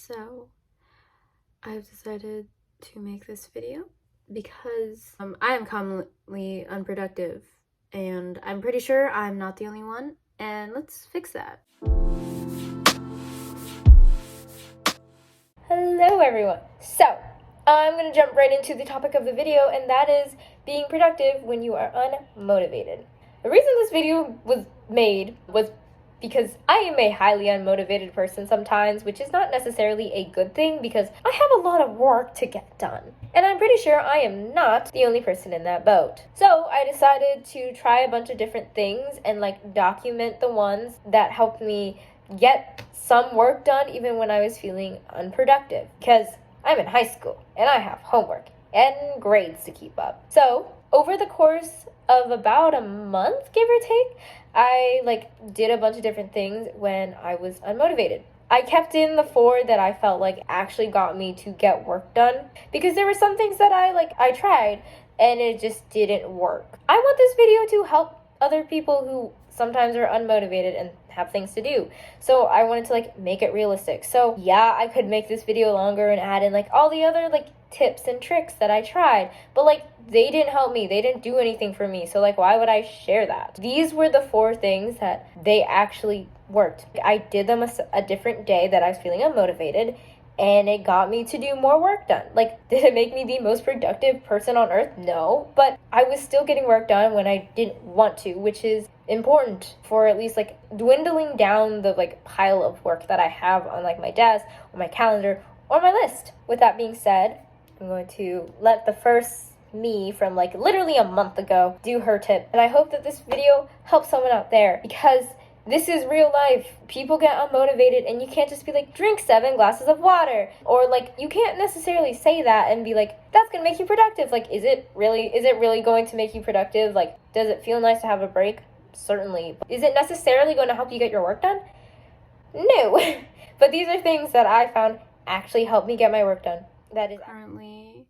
So I've decided to make this video because I am commonly unproductive, and I'm pretty sure I'm not the only one, and let's fix that. Hello everyone. So, I'm going to jump right into the topic of the video, and that is being productive when you are unmotivated. The reason this video was made was because I am a highly unmotivated person sometimes, which is not necessarily a good thing because I have a lot of work to get done. And I'm pretty sure I am not the only person in that boat. So I decided to try a bunch of different things and document the ones that helped me get some work done even when I was feeling unproductive, because I'm in high school and I have homework and grades to keep up. So over the course of about a month, give or take, I did a bunch of different things when I was unmotivated. I kept in the 4 that I felt actually got me to get work done, because there were some things that I tried and it just didn't work. I want this video to help other people who sometimes are unmotivated and have things to do. So I wanted to make it realistic. So yeah, I could make this video longer and add in all the other tips and tricks that I tried, but they didn't help me. They didn't do anything for me. So why would I share that? These were the 4 things that they actually worked. I did them a different day that I was feeling unmotivated, and it got me to do more work done. Did it make me the most productive person on earth? No, but I was still getting work done when I didn't want to, which is important for at least dwindling down the pile of work that I have on my desk or my calendar or my list. With that being said, I'm going to let the first me from literally a month ago do her tip, and I hope that this video helps someone out there, because this is real life. People get unmotivated, and you can't just be drink 7 glasses of water, or you can't necessarily say that and be that's gonna make you productive. Is it really going to make you productive? Does it feel nice to have a break? Certainly. Is it necessarily going to help you get your work done? No. But these are things that I found actually help me get my work done. That is Currently,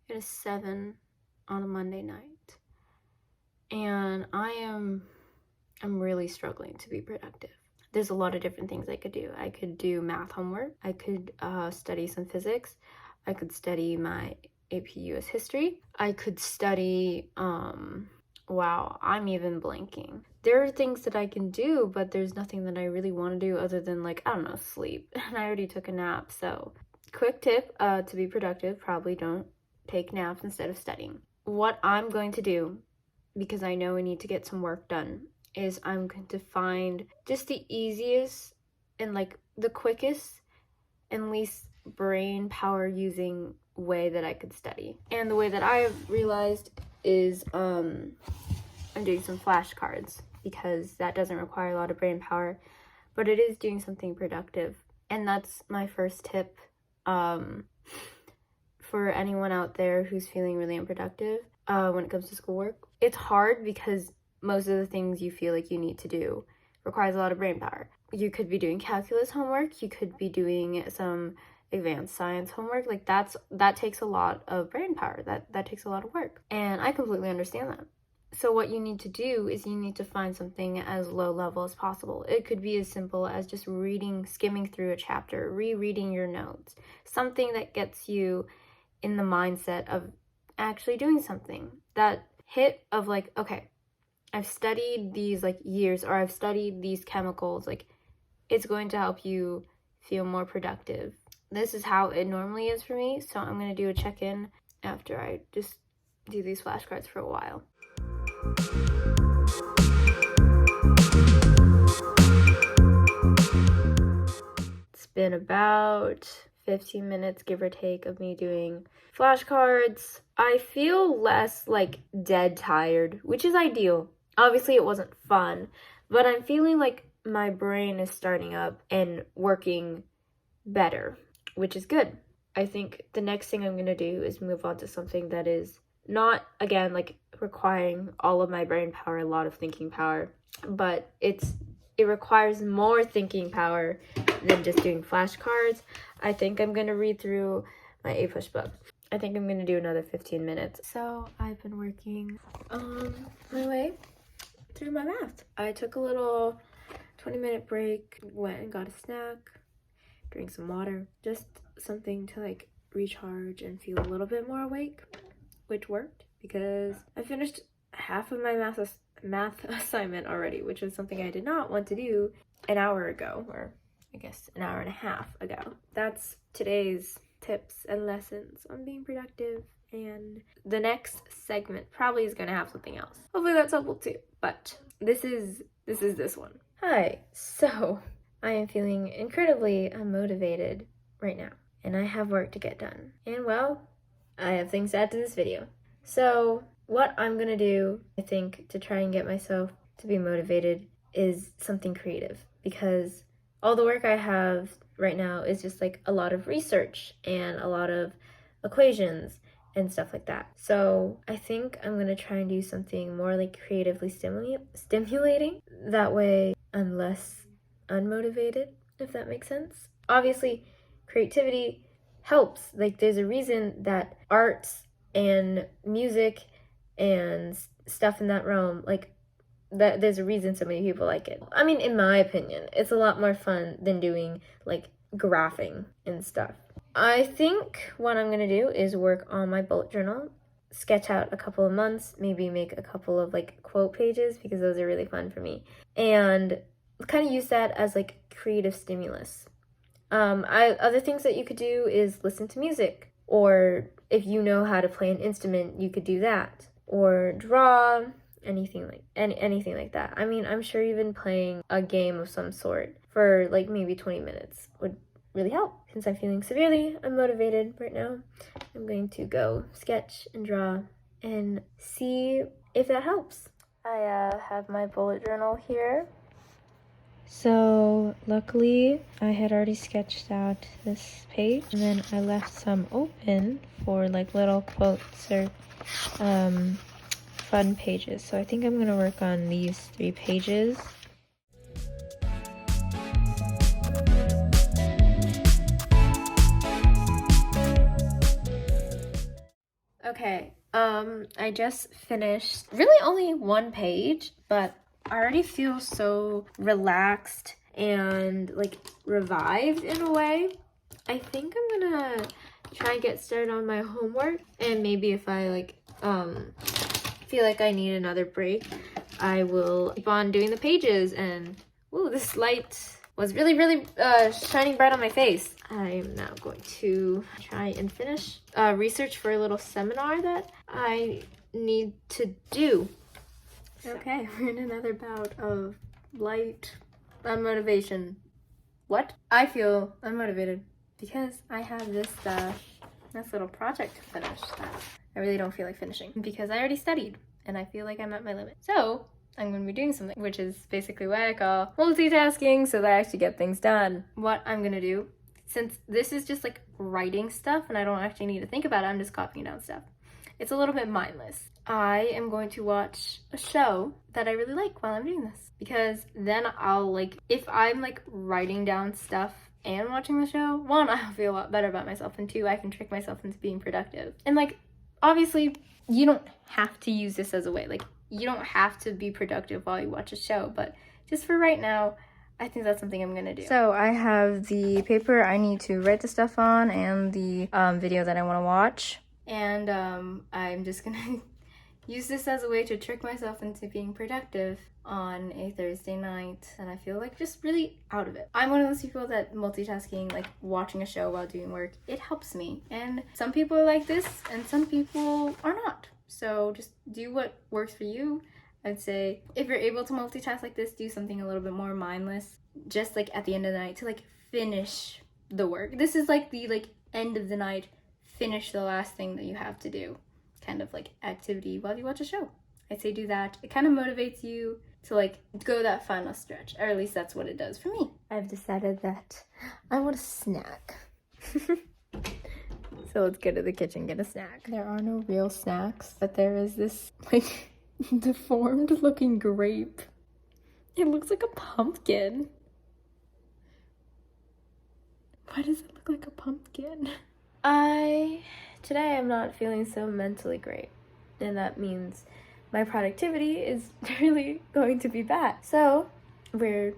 it is 7 on a Monday night, and I'm really struggling to be productive. There's a lot of different things I could do. I could do math homework. I could study some physics. I could study my AP US history. I could study, wow, I'm even blanking. There are things that I can do, but there's nothing that I really want to do other than I don't know, sleep. And I already took a nap, so quick tip to be productive, probably don't take naps instead of studying. What I'm going to do, because I know I need to get some work done, is I'm going to find just the easiest and the quickest and least brain power using way that I could study. And the way that I have realized is I'm doing some flashcards, because that doesn't require a lot of brain power, but it is doing something productive. And that's my first tip for anyone out there who's feeling really unproductive when it comes to schoolwork. It's hard because most of the things you feel you need to do requires a lot of brain power. You could be doing calculus homework, you could be doing some advanced science homework. That takes a lot of brain power. That takes a lot of work. And I completely understand that. So what you need to do is you need to find something as low level as possible. It could be as simple as just skimming through a chapter, rereading your notes, something that gets you in the mindset of actually doing something. That hit of okay, I've studied these years, or I've studied these chemicals, it's going to help you feel more productive. This is how it normally is for me, so I'm going to do a check-in after I just do these flashcards for a while. It's been about 15 minutes, give or take, of me doing flashcards. I feel less dead tired, which is ideal. Obviously it wasn't fun, but I'm feeling my brain is starting up and working better, which is good. I think the next thing I'm going to do is move on to something that is not, again, requiring all of my brain power, a lot of thinking power, but it requires more thinking power than just doing flashcards. I think I'm going to read through my A-push book. I think I'm going to do another 15 minutes. So I've been working my way through my math. I took a little 20-minute break, went and got a snack, drink some water, just something to like recharge and feel a little bit more awake, which worked because I finished half of my math assignment already, which was something I did not want to do an hour ago, or I guess an hour and a half ago. That's today's tips and lessons on being productive, and the next segment probably is gonna have something else. Hopefully that's helpful too, but this is this one. Hi, so I am feeling incredibly unmotivated right now, and I have work to get done, and well, I have things to add to this video. So what I'm gonna do, I think, to try and get myself to be motivated is something creative, because all the work I have right now is just like a lot of research and a lot of equations and stuff like that. So I think I'm gonna try and do something more like creatively stimulating. That way I'm less unmotivated, if that makes sense. Obviously, creativity helps. Like, there's a reason that arts and music and stuff in that realm, like, that there's a reason so many people like it. I mean, in my opinion, it's a lot more fun than doing like graphing and stuff. I think what I'm gonna do is work on my bullet journal, sketch out a couple of months, maybe make a couple of like quote pages, because those are really fun for me, and kind of use that as like creative stimulus. Other things that you could do is listen to music, or if you know how to play an instrument, you could do that, or draw, anything like that. I mean, I'm sure even playing a game of some sort for like maybe 20 minutes would really help. Since I'm feeling severely unmotivated right now, I'm going to go sketch and draw and see if that helps. I have my bullet journal here. So luckily I had already sketched out this page, and then I left some open for like little quotes or fun pages. So I think I'm gonna work on these 3 pages. Okay, I just finished really only 1 page, but I already feel so relaxed and like revived in a way. I think I'm gonna try and get started on my homework, and maybe if I like feel like I need another break, I will keep on doing the pages. And ooh, this light was really shining bright on my face. I'm now going to try and finish research for a little seminar that I need to do. Okay, we're in another bout of light unmotivation. What? I feel unmotivated because I have this little project to finish that I really don't feel like finishing, because I already studied and I feel like I'm at my limit. So I'm going to be doing something, which is basically what I call multitasking, so that I actually get things done. What I'm going to do, since this is just like writing stuff and I don't actually need to think about it, I'm just copying down stuff. It's a little bit mindless. I am going to watch a show that I really like while I'm doing this, because then I'll like, if I'm like writing down stuff and watching the show, 1, I'll feel a lot better about myself, and 2, I can trick myself into being productive. And like, obviously you don't have to use this as a way, like you don't have to be productive while you watch a show, but just for right now, I think that's something I'm gonna do. So I have the paper I need to write the stuff on and the video that I want to watch. And I'm just gonna use this as a way to trick myself into being productive on a Thursday night, and I feel like just really out of it. I'm one of those people that multitasking, like watching a show while doing work, it helps me. And some people are like this and some people are not. So just do what works for you. I'd say if you're able to multitask like this, do something a little bit more mindless, just like at the end of the night, to like finish the work. This is like the end of the night, finish the last thing that you have to do kind of like activity while you watch a show. I'd say do that. It kind of motivates you to like go that final stretch, or at least that's what it does for me. I've decided that I want a snack. So let's go to the kitchen, get a snack. There are no real snacks, but there is this like deformed looking grape. It looks like a pumpkin. Why does it look like a pumpkin? Today I'm not feeling so mentally great, and that means my productivity is really going to be bad. So we're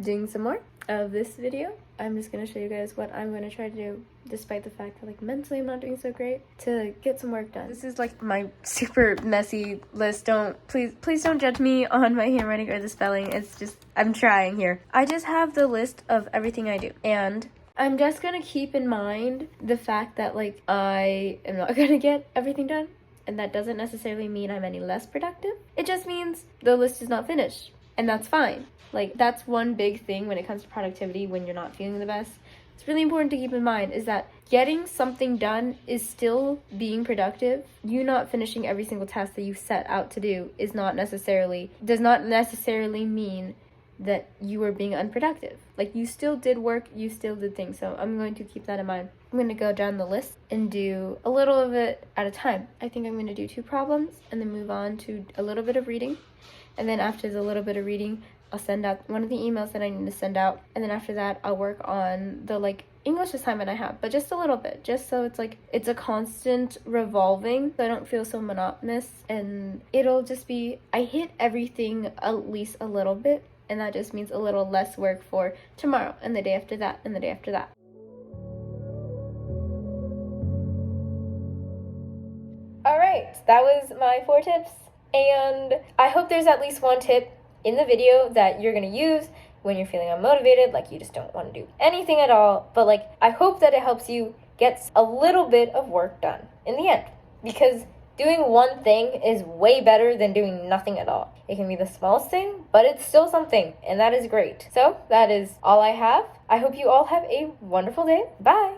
doing some more of this video, I'm just gonna show you guys what I'm gonna try to do, despite the fact that like mentally I'm not doing so great, to get some work done. This is like my super messy list. Please don't judge me on my handwriting or the spelling. It's just, I'm trying here. I just have the list of everything I do, and I'm just gonna keep in mind the fact that like I am not gonna get everything done, and that doesn't necessarily mean I'm any less productive. It just means the list is not finished, and that's fine. Like, that's one big thing when it comes to productivity when you're not feeling the best. It's really important to keep in mind is that getting something done is still being productive. You not finishing every single task that you set out to do does not necessarily mean that you are being unproductive. Like, you still did work, you still did things. So I'm going to keep that in mind. I'm going to go down the list and do a little of it at a time. I think I'm going to do 2 problems and then move on to a little bit of reading. And then after the little bit of reading, I'll send out one of the emails that I need to send out. And then after that, I'll work on the like English assignment I have, but just a little bit, just so it's like, it's a constant revolving, so I don't feel so monotonous. And it'll just be, I hit everything at least a little bit. And that just means a little less work for tomorrow and the day after that and the day after that. All right, that was my 4 tips. And I hope there's at least one tip in the video that you're gonna use when you're feeling unmotivated, like you just don't want to do anything at all. But like, I hope that it helps you get a little bit of work done in the end, because doing one thing is way better than doing nothing at all. It can be the smallest thing, but it's still something, and that is great. So that is all I have. I hope you all have a wonderful day. Bye.